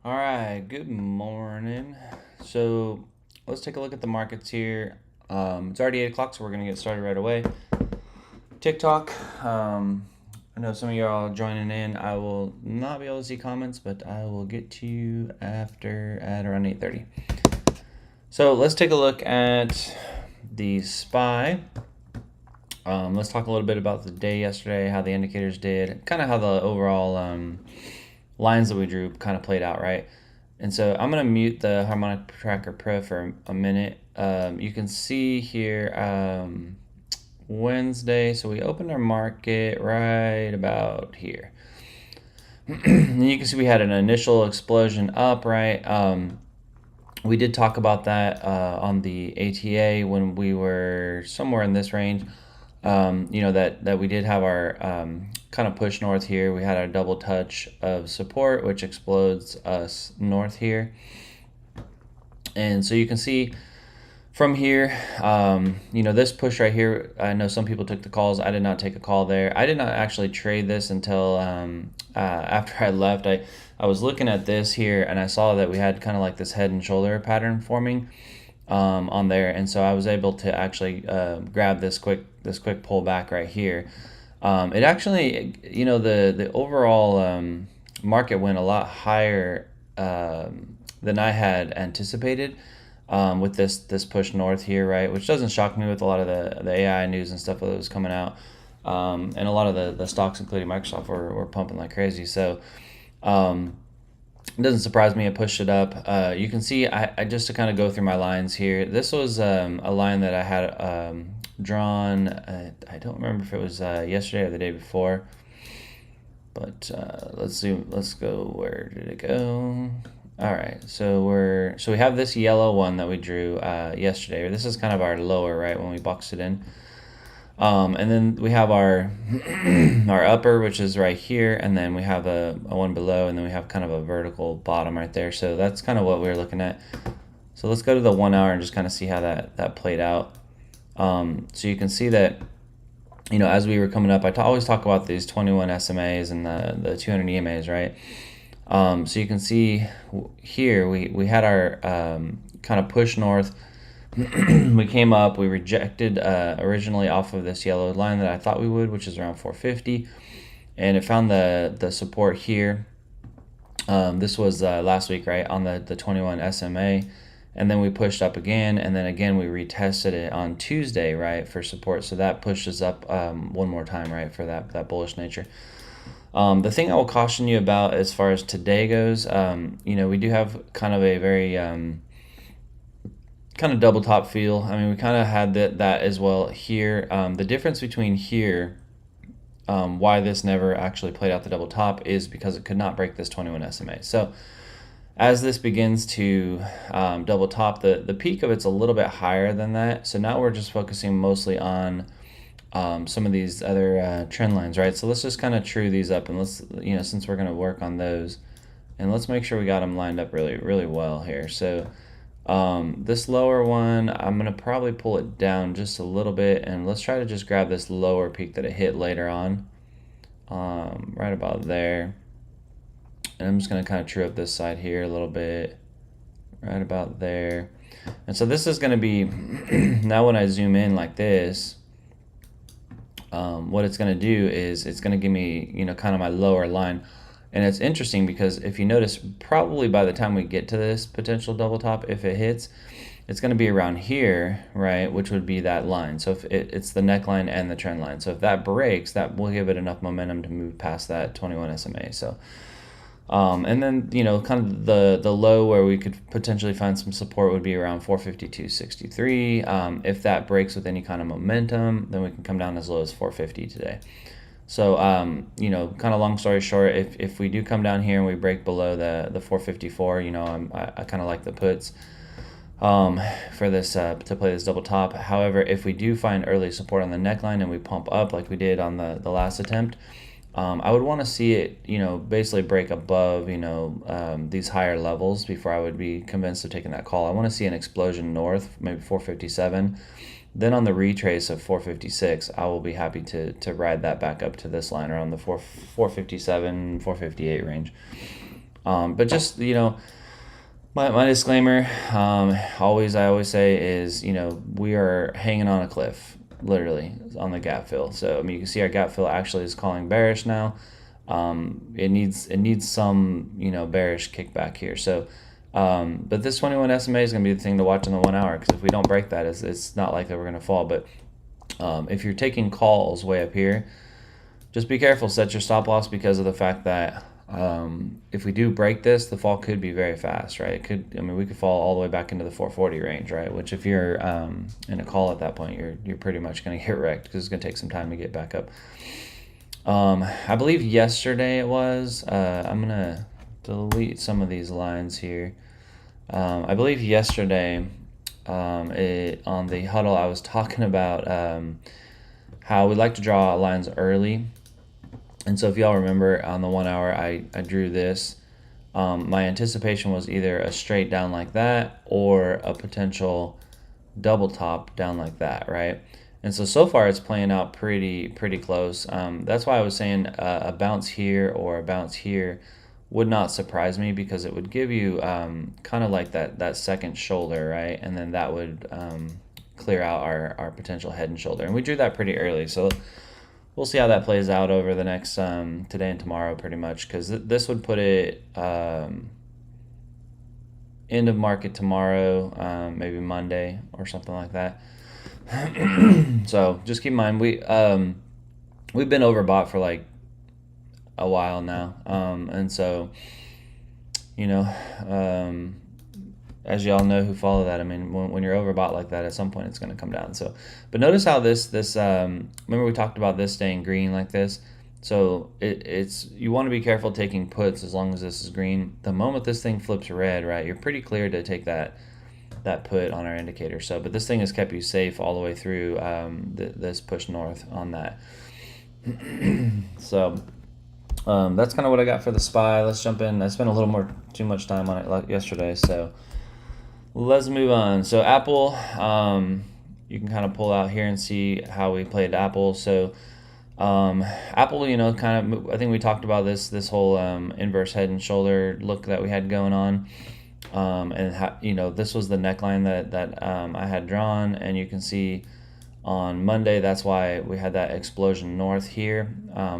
All right, good morning. So let's take a look at the markets here. It's already 8 o'clock, so we're going to get started right away. TikTok. I know some of you are all joining in. I will not be able to see comments, but I will get to you after at around 8:30. So let's take a look at the SPY. Let's talk a little bit about the day yesterday, how the indicators did, kind of how the overall lines that we drew kind of played out, right? And so I'm going to mute the Harmonic Tracker Pro for a minute. You can see here Wednesday, so we opened our market right about here. And you can see we had an initial explosion up, right? We did talk about that on the ATA when we were somewhere in this range. That we did have our kind of push north here. We had our double touch of support, which explodes us north here. And so you can see from here, this push right here, I know some people took the calls. I did not take a call there. I did not actually trade this until after I left. I was looking at this here and I saw that we had kind of like this head and shoulder pattern forming on there. And so I was able to actually grab this quick pullback right here. It actually, the overall market went a lot higher than I had anticipated with this push north here, right? Which doesn't shock me with a lot of the AI news and stuff that was coming out. And a lot of the stocks, including Microsoft, were pumping like crazy. So it doesn't surprise me. I pushed it up. You can see, I just to kind of go through my lines here. This was a line that I had drawn. I don't remember if it was yesterday or the day before. But let's see. Let's go. Where did it go? All right. So we have this yellow one that we drew yesterday. This is kind of our lower, right, when we boxed it in. And then we have our our upper, which is right here, and then we have a one below, and then we have kind of a vertical bottom right there. So that's kind of what we're looking at. So let's go to the 1 hour and just kind of see how that played out. So you can see that, as we were coming up, I always talk about these 21 SMAs and the 200 EMAs, right? So you can see here we had our kind of push north. We came up, we rejected originally off of this yellow line that I thought we would, which is around 450, and it found the support here. This was last week, right, on the 21 SMA, and then we pushed up again, and then again we retested it on Tuesday, right, for support. So that pushed us up one more time, right, for that bullish nature. The thing I will caution you about as far as today goes, we do have kind of a very kind of double top feel. I mean, we kind of had that as well here. The difference between here, why this never actually played out the double top, is because it could not break this 21 SMA. So as this begins to double top, the peak of it's a little bit higher than that. So now we're just focusing mostly on some of these other trend lines, right? So let's just kind of true these up, and let's, since we're going to work on those, and let's make sure we got them lined up really, really well here. So this lower one, I'm going to probably pull it down just a little bit, and let's try to just grab this lower peak that it hit later on, right about there. And I'm just going to kind of true up this side here a little bit, right about there. And so this is going to be, now when I zoom in like this, what it's going to do is it's going to give me, kind of my lower line. And it's interesting because if you notice, probably by the time we get to this potential double top, if it hits, it's going to be around here, right, which would be that line. So if it's the neckline and the trend line. So if that breaks, that will give it enough momentum to move past that 21 SMA. So, and then, kind of the low where we could potentially find some support would be around 452.63. If that breaks with any kind of momentum, then we can come down as low as 450 today. So, kind of long story short, if we do come down here and we break below the 454, I kind of like the puts for this to play this double top. However, if we do find early support on the neckline and we pump up like we did on the last attempt, I would want to see it, basically break above, these higher levels before I would be convinced of taking that call. I want to see an explosion north, maybe 457. Then on the retrace of 456, I will be happy to ride that back up to this line around the 457, 458 range. But just, my disclaimer, I always say is, we are hanging on a cliff, literally, on the gap fill. So, I mean, you can see our gap fill actually is calling bearish now. It needs some, bearish kickback here. So, but this 21 SMA is going to be the thing to watch in the 1 hour, because if we don't break that, it's not likely we're going to fall. But if you're taking calls way up here, just be careful, set your stop loss, because of the fact that if we do break this, the fall could be very fast, right? We could fall all the way back into the 440 range, right? Which if you're in a call at that point, you're pretty much going to get wrecked, because it's going to take some time to get back up. I believe yesterday it was, I'm going to delete some of these lines here. I believe yesterday on the huddle, I was talking about how we like to draw lines early. And so if y'all remember, on the 1 hour, I drew this. My anticipation was either a straight down like that or a potential double top down like that, right? And so far it's playing out pretty close. That's why I was saying a bounce here or a bounce here would not surprise me, because it would give you kind of like that second shoulder, right? And then that would clear out our potential head and shoulder. And we drew that pretty early, so we'll see how that plays out over the next today and tomorrow, pretty much, because this would put it end of market tomorrow, maybe Monday or something like that. So just keep in mind, we've been overbought for like a while now, and so as y'all know who follow that, I mean, when you're overbought like that, at some point it's going to come down. So, but notice how this remember we talked about this staying green like this. So it's you want to be careful taking puts as long as this is green. The moment this thing flips red, right, you're pretty clear to take that put on our indicator. So, but this thing has kept you safe all the way through this push north on that. So that's kind of what I got for the SPY. Let's jump in. I spent a little too much time on it yesterday, so let's move on. So Apple, you can kind of pull out here and see how we played Apple. So Apple, kind of, I think we talked about this whole inverse head and shoulder look that we had going on. And this was the neckline that I had drawn, and you can see on Monday, that's why we had that explosion north here,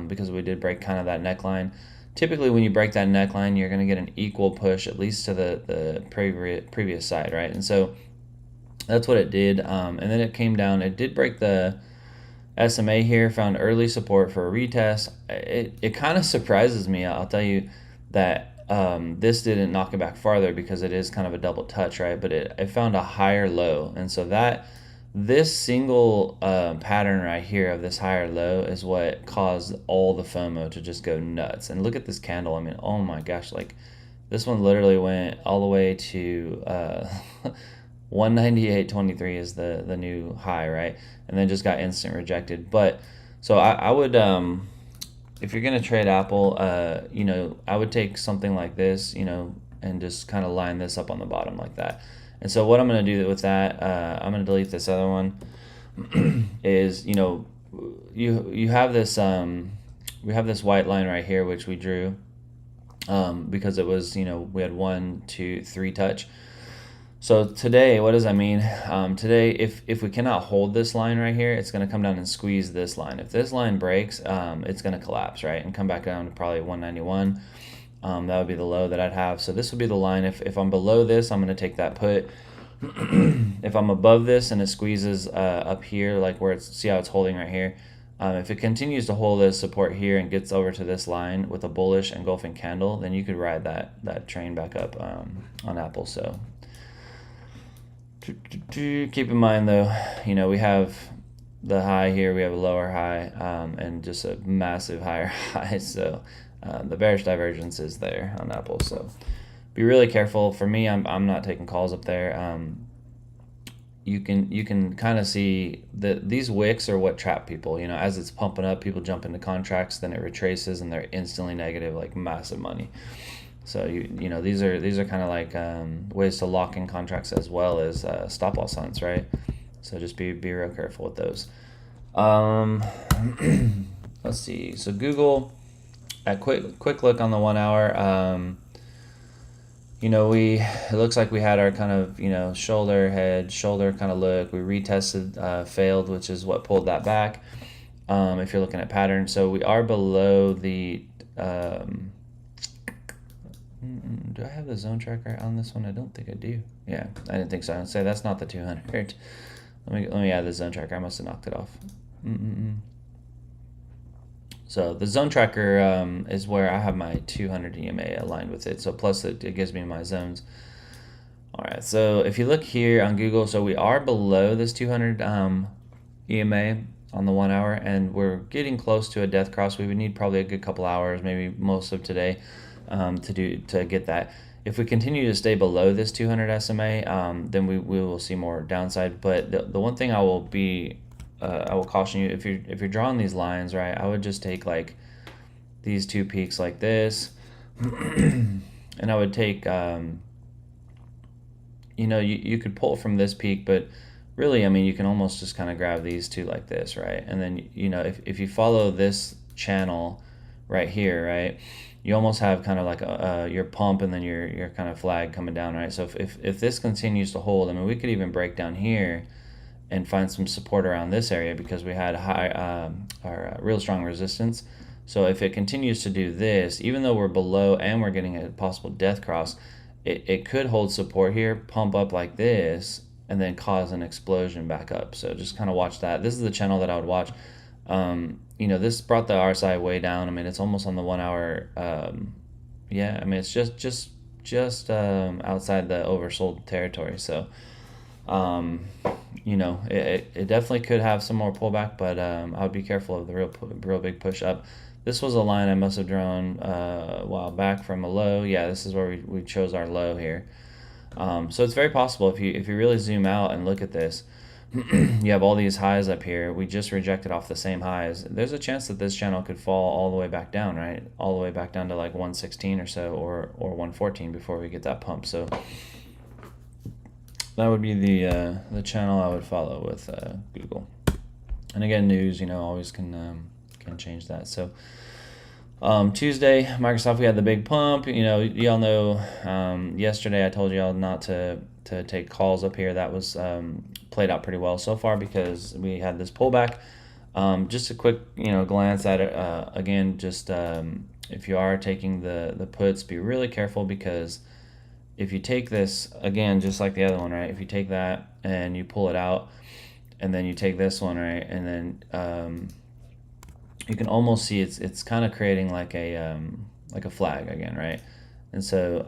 because we did break kind of that neckline. Typically, when you break that neckline, you're going to get an equal push, at least to the previous side, right? And so that's what it did. And then it came down. It did break the SMA here, found early support for a retest. It kind of surprises me, I'll tell you, that this didn't knock it back farther, because it is kind of a double touch, right? But it found a higher low. And so this single pattern right here of this higher low is what caused all the FOMO to just go nuts. And look at this candle. I mean, oh my gosh, like this one literally went all the way to 198.23 is the new high, right? And then just got instant rejected. But so I would, if you're gonna trade Apple, I would take something like this, and just kind of line this up on the bottom like that. And so what I'm going to do with that, I'm going to delete this other one, is, you have this, we have this white line right here, which we drew, because it was, we had 1, 2, 3 touch. So today, what does that mean? Today, if we cannot hold this line right here, it's going to come down and squeeze this line. If this line breaks, it's going to collapse, right, and come back down to probably 191. That would be the low that I'd have. So this would be the line. If I'm below this, I'm going to take that put. If I'm above this and it squeezes up here, like where see how it's holding right here. If it continues to hold this support here and gets over to this line with a bullish engulfing candle, then you could ride that train back up on Apple. So keep in mind though, we have the high here, we have a lower high, and just a massive higher high. So the bearish divergence is there on Apple, so be really careful. For me, I'm not taking calls up there. You can kind of see that these wicks are what trap people. As it's pumping up, people jump into contracts, then it retraces, and they're instantly negative, like massive money. So these are kind of like ways to lock in contracts as well as stop loss hunts, right? So just be real careful with those. Let's see. So Google. A quick look on the 1 hour. it looks like we had our kind of, shoulder, head, shoulder kind of look. We retested, failed, which is what pulled that back. If you're looking at pattern, so we are below the. Do I have the zone tracker on this one? I don't think I do. Yeah, I didn't think so. I'd say that's not the 200. Let me add the zone tracker. I must have knocked it off. So the zone tracker is where I have my 200 EMA aligned with it. So plus it gives me my zones. All right. So if you look here on Google, so we are below this 200 EMA on the 1 hour, and we're getting close to a death cross. We would need probably a good couple hours, maybe most of today, to get that. If we continue to stay below this 200 SMA, then we will see more downside. But the one thing I will caution you, if you're drawing these lines, right, I would just take like these two peaks like this, and I would take, you could pull from this peak, but really, I mean, you can almost just kind of grab these two like this, right? And then, if you follow this channel right here, right, you almost have kind of like your pump and then your kind of flag coming down, right? So if this continues to hold, I mean, we could even break down here and find some support around this area because we had real strong resistance. So if it continues to do this, even though we're below and we're getting a possible death cross, it could hold support here, pump up like this, and then cause an explosion back up. So just kind of watch that. This is the channel that I would watch. This brought the RSI way down. I mean, it's almost on the 1 hour. Yeah, I mean, it's just outside the oversold territory. So, it definitely could have some more pullback, but I would be careful of the real big push up. This was a line I must have drawn a while back from a low. Yeah, this is where we chose our low here. So it's very possible if you really zoom out and look at this, you have all these highs up here. We just rejected off the same highs. There's a chance that this channel could fall all the way back down, right? All the way back down to like 116 or so, or 114 before we get that pump. So that would be the channel I would follow with Google. And again, news, always can change that. So Tuesday, Microsoft, we had the big pump. Y'all know yesterday I told y'all not to take calls up here. That was played out pretty well so far because we had this pullback. Just a quick glance at it again. Just if you are taking the puts, be really careful because if you take this again, just like the other one, right? If you take that and you pull it out, and then you take this one, right, and then you can almost see it's kind of creating like a flag again, right? And so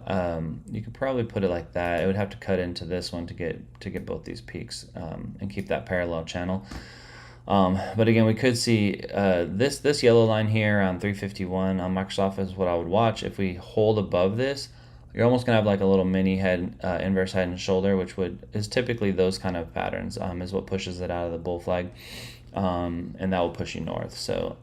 you could probably put it like that. It would have to cut into this one to get both these peaks and keep that parallel channel. But again, we could see this yellow line here on 351 on Microsoft is what I would watch. If we hold above this, you're almost gonna have like a little mini head, inverse head and shoulder, which is typically those kind of patterns, is what pushes it out of the bull flag, and that will push you north. So,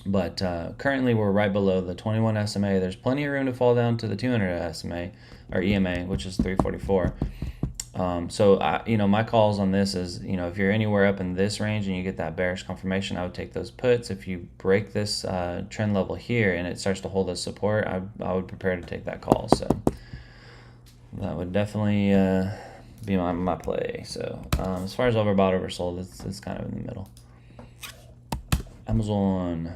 but currently we're right below the 21 SMA. There's plenty of room to fall down to the 200 SMA or EMA, which is 344. So my calls on this is, if you're anywhere up in this range and you get that bearish confirmation, I would take those puts. If you break this trend level here and it starts to hold as support, I would prepare to take that call. So that would definitely be my play. So as far as overbought, oversold, it's kind of in the middle. Amazon,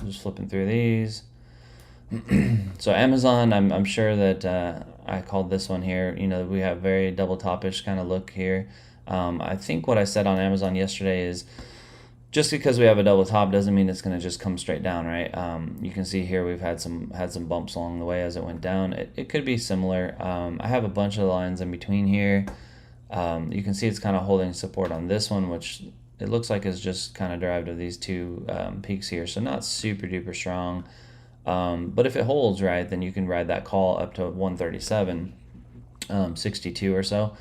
just flipping through these. So Amazon, I'm sure that I called this one here. We have very double topish kind of look here. I think what I said on Amazon yesterday is just because we have a double top doesn't mean it's going to just come straight down, right? You can see here we've had some bumps along the way as it went down. It could be similar. I have a bunch of lines in between here. You can see it's kind of holding support on this one, which it looks like is just kind of derived of these two peaks here. So not super duper strong. But if it holds right, then you can ride that call up to 137, 62 or so.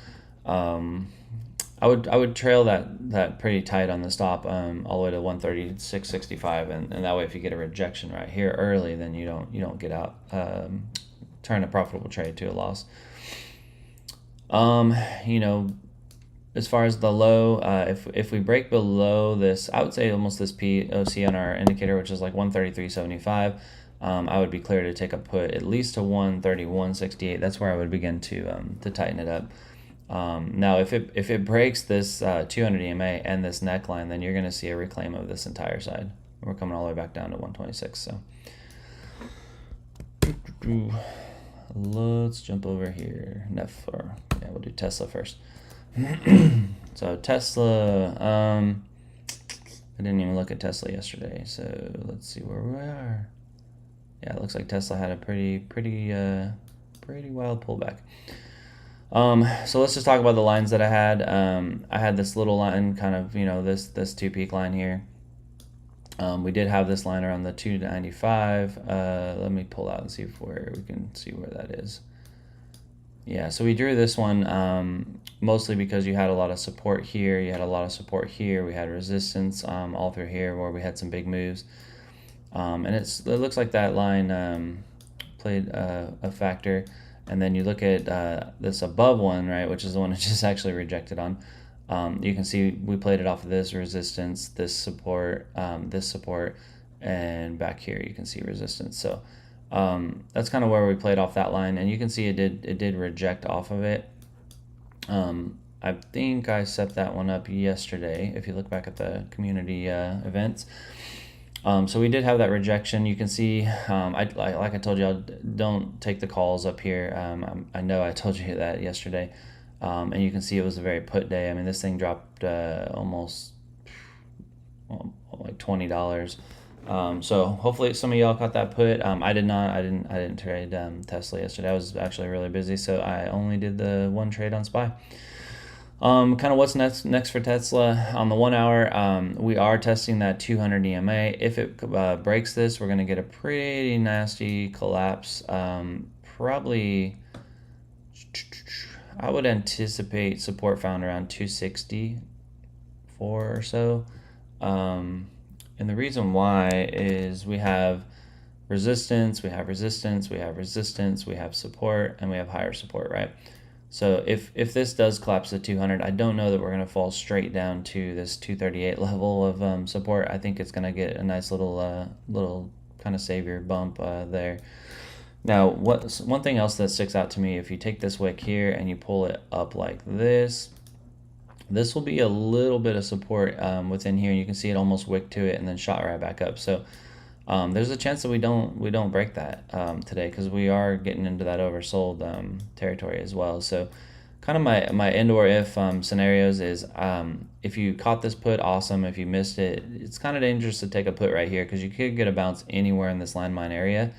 I would trail that pretty tight on the stop all the way to 136.65, and that way if you get a rejection right here early, then you don't get out, turn a profitable trade to a loss. As far as the low, if we break below this, I would say almost this POC on our indicator, which is like 133.75. I would be clear to take a put at least to 131.68. That's where I would begin to tighten it up. Now, if it breaks this 200 EMA and this neckline, then you're going to see a reclaim of this entire side. We're coming all the way back down to 126. So let's jump over here. We'll do Tesla first. So Tesla, I didn't even look at Tesla yesterday. So let's see where we are. Yeah, it looks like Tesla had a pretty wild pullback. So let's just talk about the lines that I had. I had this little line, kind of, this two peak line here. We did have this line around the 295. Let me pull out and see where we can see where that is. Yeah, so we drew this one mostly because you had a lot of support here. You had a lot of support here. We had resistance all through here where we had some big moves. And it looks like that line played a factor. And then you look at this above one, right, which is the one it just actually rejected on. You can see we played it off of this resistance, this support, and back here you can see resistance. So that's kind of where we played off that line, and you can see it did reject off of it. I think I set that one up yesterday. If you look back at the community events. So we did have that rejection. You can see, like I told you, don't take the calls up here. I know I told you that yesterday. And you can see it was a very put day. I mean, this thing dropped almost like $20. So hopefully some of y'all caught that put. I did not. I didn't trade Tesla yesterday. I was actually really busy, so I only did the one trade on SPY. Kind of what's next for Tesla on the 1 hour. We are testing that 200 EMA. If it breaks this, we're going to get a pretty nasty collapse. Probably, I would anticipate support found around 264 or so. And the reason why is we have resistance, we have resistance, we have resistance, we have support, and we have higher support, right? So if this does collapse to 200, I don't know that we're going to fall straight down to this 238 level of support. I think it's going to get a nice little kind of savior bump there. Now, one thing else that sticks out to me, if you take this wick here and you pull it up like this will be a little bit of support within here. You can see it almost wicked to it and then shot right back up. So there's a chance that we don't break that today, because we are getting into that oversold territory as well. So kind of my end or if scenarios is if you caught this put, awesome. If you missed it, it's kind of dangerous to take a put right here, because you could get a bounce anywhere in this landmine area.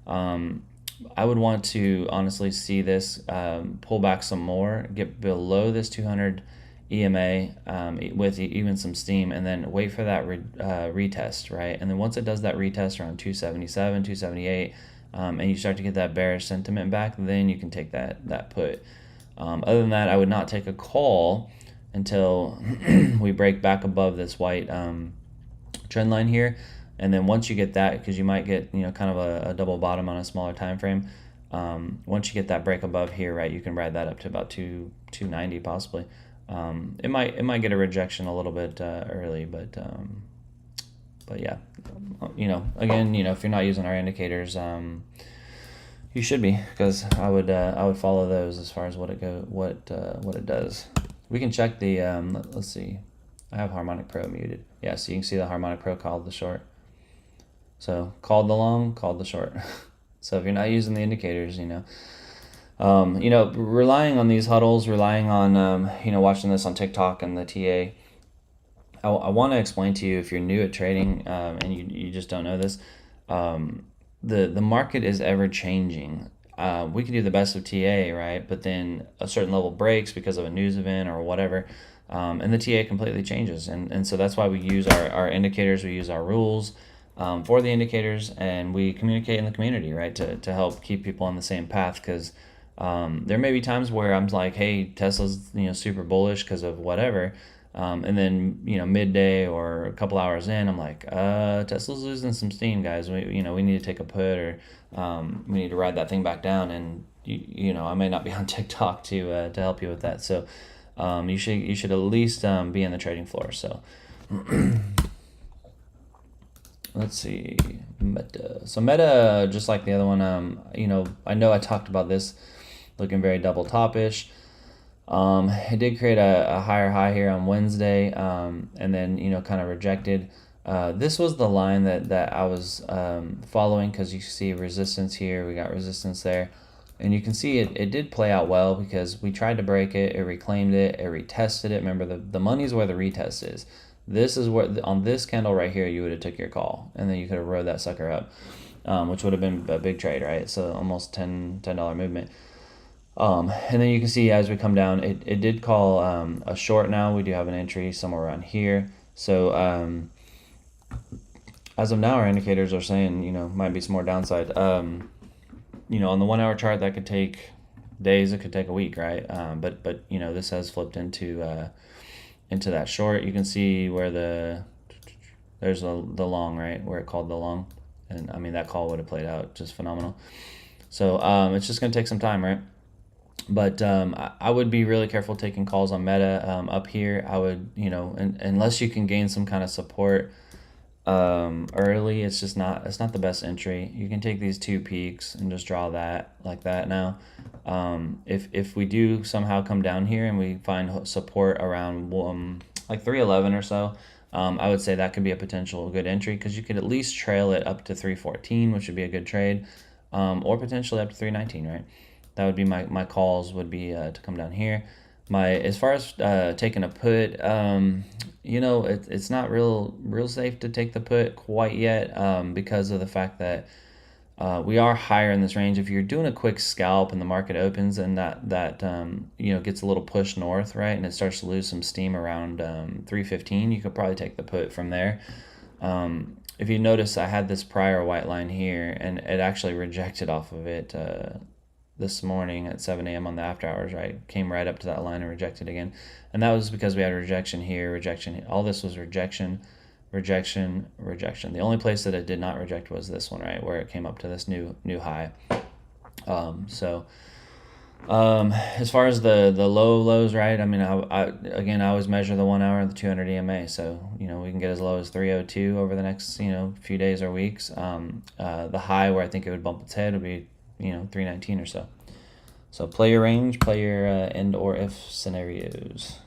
I would want to honestly see this pull back some more, get below this 200 EMA with even some steam, and then wait for that retest, right? And then once it does that retest around 277, 278, and you start to get that bearish sentiment back, then you can take that put. Other than that, I would not take a call until we break back above this white trend line here. And then once you get that, because you might get kind of a double bottom on a smaller time frame, once you get that break above here, right, you can ride that up to about 290 possibly. It might get a rejection a little bit early, but yeah, again, if you're not using our indicators, you should be, because I would follow those as far as what it does. We can check the let's see. I have Harmonic Pro muted. Yeah, so you can see the Harmonic Pro called the short. So called the long, called the short. So if you're not using the indicators, relying on these huddles, relying on watching this on TikTok and the TA. I want to explain to you, if you're new at trading and you just don't know this, the market is ever changing. We can do the best of TA, right? But then a certain level breaks because of a news event or whatever, and the TA completely changes. And so that's why we use our indicators, we use our rules for the indicators, and we communicate in the community, right, to help keep people on the same path, because there may be times where I'm like, hey, Tesla's super bullish because of whatever, and then midday or a couple hours in, I'm like, Tesla's losing some steam, guys. We need to take a put, or we need to ride that thing back down. And I may not be on TikTok to help you with that. So you should at least be in the trading floor. So let's see, Meta. So Meta, just like the other one, I know I talked about this looking very double top-ish. It did create a higher high here on Wednesday, and then kind of rejected. This was the line that I was following, because you see resistance here, we got resistance there, and you can see it did play out well because we tried to break it, it reclaimed it, it retested it. Remember, the money's where the retest is. This is where, on this candle right here, you would have took your call, and then you could have rode that sucker up, which would have been a big trade, right? So almost $10 movement. And then you can see as we come down, it did call a short now. We do have an entry somewhere around here. So as of now, our indicators are saying, might be some more downside. On the 1 hour chart, that could take days, it could take a week, right? But this has flipped into that short. You can see where there's the long, right, where it called the long. And I mean, that call would have played out just phenomenal. So it's just going to take some time, right? But I would be really careful taking calls on Meta up here. I would, unless you can gain some kind of support early, it's not the best entry. You can take these two peaks and just draw that like that now. If we do somehow come down here and we find support around like 311 or so, I would say that could be a potential good entry, because you could at least trail it up to 314, which would be a good trade, or potentially up to 319, right? That would be my calls would be to come down here. As far as taking a put, it's not real safe to take the put quite yet, because of the fact that we are higher in this range. If you're doing a quick scalp and the market opens and that gets a little push north, right, and it starts to lose some steam around 315, you could probably take the put from there. If you notice, I had this prior white line here, and it actually rejected off of it this morning at 7 a.m. on the after hours, right? Came right up to that line and rejected again. And that was because we had a rejection here, rejection. All this was rejection, rejection, rejection. The only place that it did not reject was this one, right? Where it came up to this new high. As far as the lows, right? I mean, I always measure the 1 hour and the 200 EMA. So, we can get as low as 302 over the next, few days or weeks. The high where I think it would bump its head would be 319 or so. So play your range, play your end or if scenarios.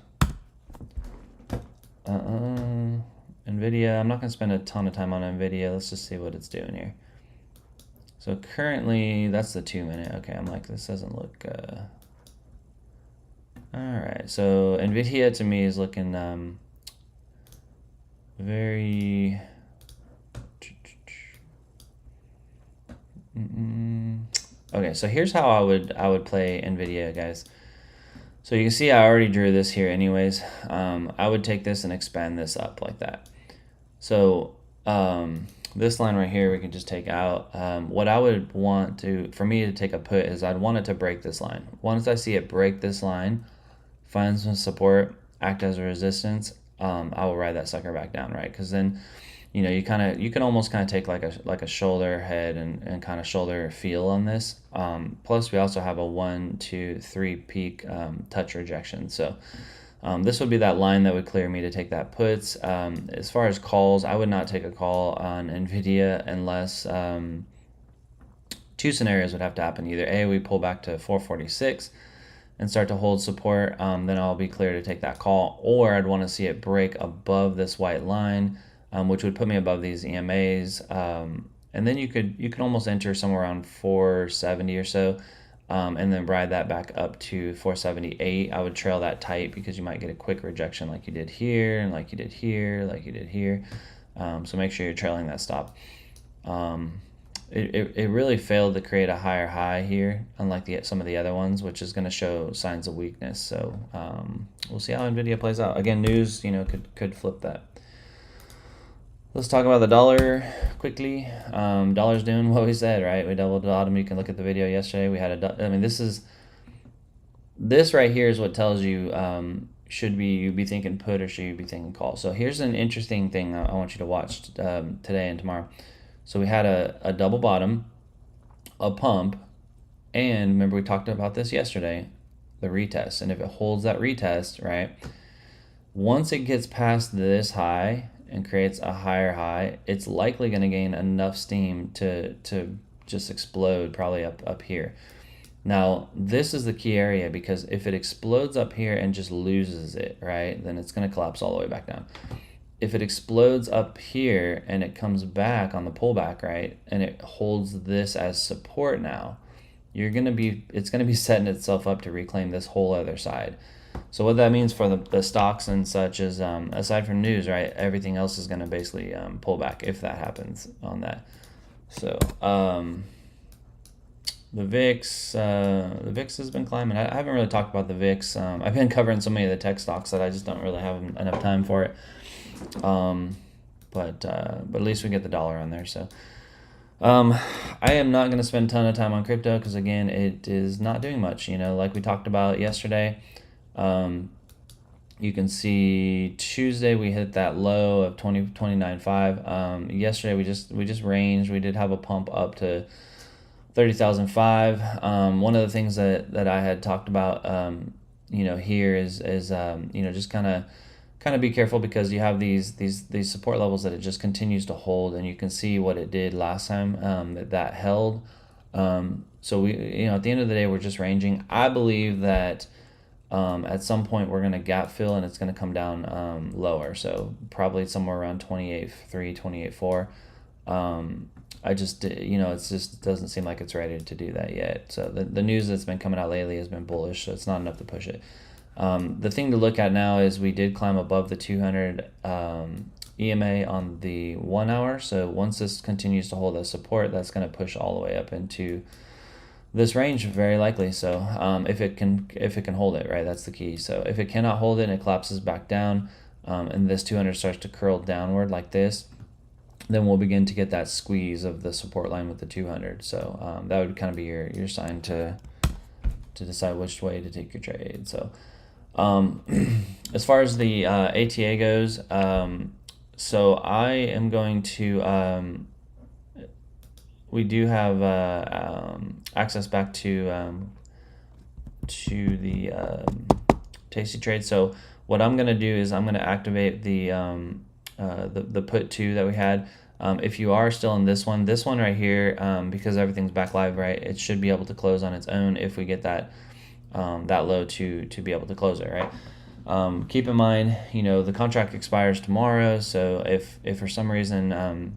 NVIDIA, I'm not going to spend a ton of time on NVIDIA. Let's just see what it's doing here. So currently, that's the 2 minute. Okay, I'm like, this doesn't look... All right, so NVIDIA to me is looking very... Okay, so here's how I would play NVIDIA, guys. So you can see I already drew this here anyways. I would take this and expand this up like that. So this line right here we can just take out. What I would want for me to take a put is I'd want it to break this line. Once I see it break this line, find some support, act as a resistance, I will ride that sucker back down, right? Because then you can almost take like a shoulder head and kind of shoulder feel on this. Plus we also have a 1, 2, 3 peak touch rejection. So this would be that line that would clear me to take that puts. As far as calls, I would not take a call on NVIDIA unless two scenarios would have to happen. Either A, we pull back to 446 and start to hold support, then I'll be clear to take that call, or I'd want to see it break above this white line, which would put me above these EMAs, and then you could almost enter somewhere around 470 or so, and then ride that back up to 478. I would trail that tight because you might get a quick rejection like you did here, and like you did here, like you did here. So make sure you're trailing that stop. It really failed to create a higher high here, unlike some of the other ones, which is going to show signs of weakness. So we'll see how NVIDIA plays out. Again, news could flip that. Let's talk about the dollar quickly. Dollar's doing what we said, right? We doubled the bottom. You can look at the video yesterday. We had this right here is what tells you should you be thinking put or should you be thinking call. So here's an interesting thing I want you to watch today and tomorrow. So we had a double bottom, a pump, and remember we talked about this yesterday, the retest. And if it holds that retest, right, once it gets past this high, and creates a higher high, it's likely going to gain enough steam to just explode probably up here. Now, this is the key area, because if it explodes up here and just loses it, right, then it's going to collapse all the way back down. If it explodes up here and it comes back on the pullback, right, and it holds this as support now, it's going to be setting itself up to reclaim this whole other side. So what that means for the stocks and such is, aside from news, right, everything else is going to basically pull back if that happens on that. So the VIX has been climbing. I haven't really talked about the VIX. I've been covering so many of the tech stocks that I just don't really have enough time for it. But at least we get the dollar on there. So I am not going to spend a ton of time on crypto, because again, it is not doing much. Like we talked about yesterday. You can see Tuesday we hit that low of 29.5. Yesterday we just ranged. We did have a pump up to 30,005. One of the things that I had talked about, here is just kind of be careful, because you have these support levels that it just continues to hold, and you can see what it did last time, that held. So we, at the end of the day, we're just ranging. I believe that at some point we're going to gap fill and it's going to come down lower. So probably somewhere around 28.3, 28.4. It just doesn't seem like it's ready to do that yet. So the news that's been coming out lately has been bullish, so it's not enough to push it. The thing to look at now is we did climb above the 200 EMA on the 1 hour. So once this continues to hold as support, that's going to push all the way up into this range, very likely. So if it can hold it, right, that's the key. So if it cannot hold it and it collapses back down, and this 200 starts to curl downward like this, then we'll begin to get that squeeze of the support line with the 200. So that would kind of be your sign to decide which way to take your trade. So as far as the ATA goes, so I am going to, we do have access back to the Tasty Trade. So what I'm going to do is I'm going to activate the put 2 that we had. If you are still in this one right here, because everything's back live, right, it should be able to close on its own if we get that low to be able to close it, right. Keep in mind, the contract expires tomorrow, so if for some reason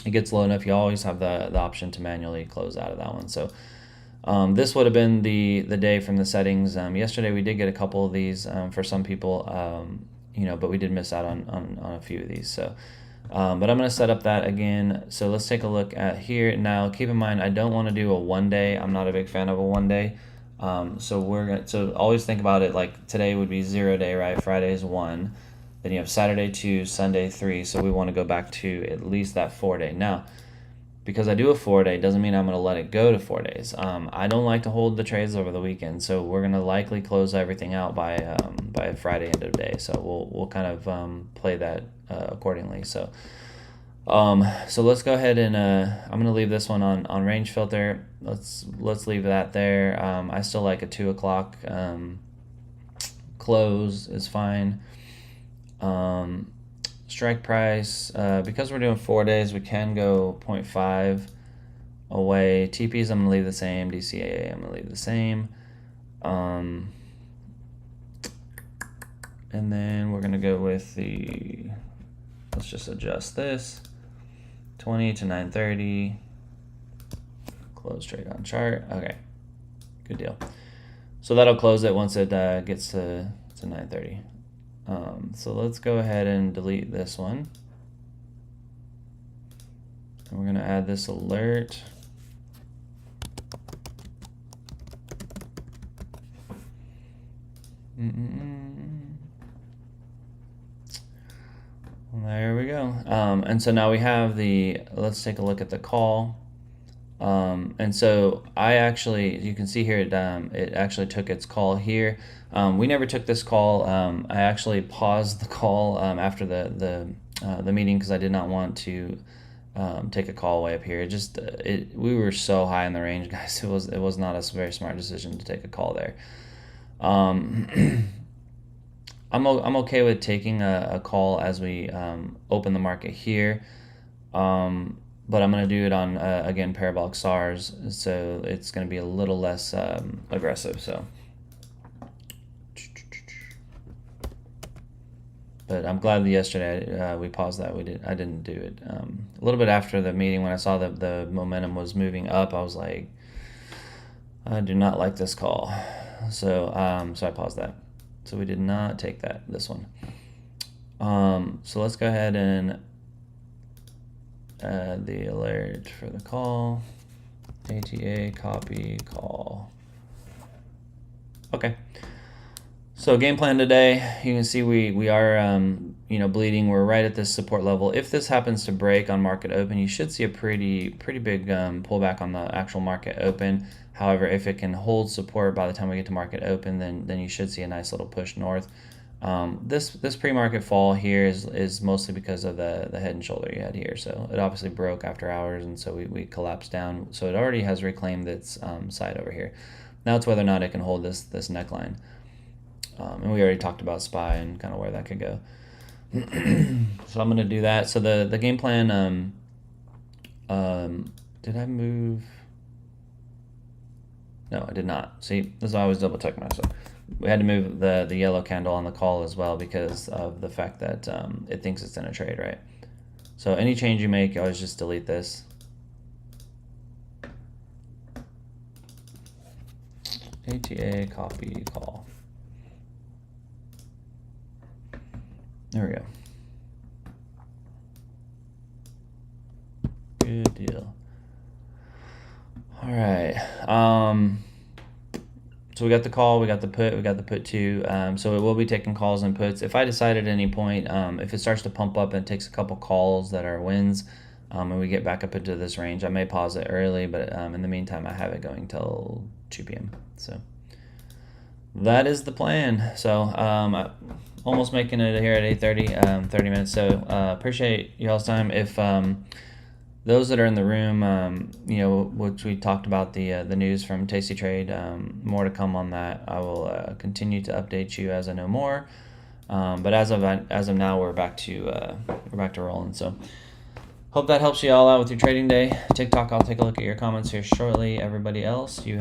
it gets low enough, you always have the option to manually close out of that one. So this would have been the day from the settings. Yesterday we did get a couple of these for some people, but we did miss out on a few of these. So but I'm going to set up that again. So let's take a look at here. Now keep in mind, I don't want to do a 1 day. I'm not a big fan of a 1 day. So always think about it like today would be 0 day, right? Friday is 1. Then you have Saturday 2, Sunday 3. So we want to go back to at least that 4 day. Now, because I do a 4 day doesn't mean I'm going to let it go to 4 days. I don't like to hold the trades over the weekend, so we're going to likely close everything out by Friday end of day. So we'll kind of play that accordingly. So let's go ahead and I'm going to leave this one on range filter. Let's leave that there. I still like a 2 o'clock close is fine. Strike price, because we're doing 4 days, we can go 0.5 away. TPs I'm going to leave the same. DCAA I'm going to leave the same. And then we're going to go with let's just adjust this. 20 to 930. Close trade on chart. Okay, good deal. So that'll close it once it gets to 930. So let's go ahead and delete this one. And we're going to add this alert. There we go. And so now we have let's take a look at the call. And so you can see here, it actually took its call here. We never took this call. I actually paused the call after the meeting because I did not want to take a call way up here. We were so high in the range, guys. It was not a very smart decision to take a call there. I'm okay with taking a call as we open the market here. But I'm going to do it on, again, parabolic SARs, so it's going to be a little less aggressive. So, but I'm glad that yesterday we paused that. I didn't do it. A little bit after the meeting, when I saw that the momentum was moving up, I was like, I do not like this call. So I paused that. So we did not take this one. So let's go ahead and add the alert for the call. ATA copy call. Okay. So game plan today, you can see we are bleeding. We're right at this support level. If this happens to break on market open, you should see a pretty big pullback on the actual market open. However, if it can hold support by the time we get to market open, then you should see a nice little push north. This pre-market fall here is mostly because of the head and shoulder you had here. So it obviously broke after hours, and so we collapsed down. So it already has reclaimed its side over here. Now it's whether or not it can hold this neckline. And we already talked about SPY and kind of where that could go. So I'm going to do that. So the game plan, did I move? No, I did not. See, this is why I always double check myself. We had to move the yellow candle on the call as well because of the fact that it thinks it's in a trade, right? So any change you make, always just delete this. ATA copy call. There we go. Good deal. All right. So we got the call, we got the put too. So it will be taking calls and puts. If I decide at any point, if it starts to pump up and it takes a couple calls that are wins, and we get back up into this range, I may pause it early, but in the meantime, I have it going till 2 p.m. So that is the plan. So almost making it here at 8:30, 30 minutes. So appreciate y'all's time. If those that are in the room, which we talked about the news from Tasty Trade, more to come on that. I will continue to update you as I know more. But as of now, we're back to rolling. So hope that helps you all out with your trading day. TikTok, I'll take a look at your comments here shortly. Everybody else, you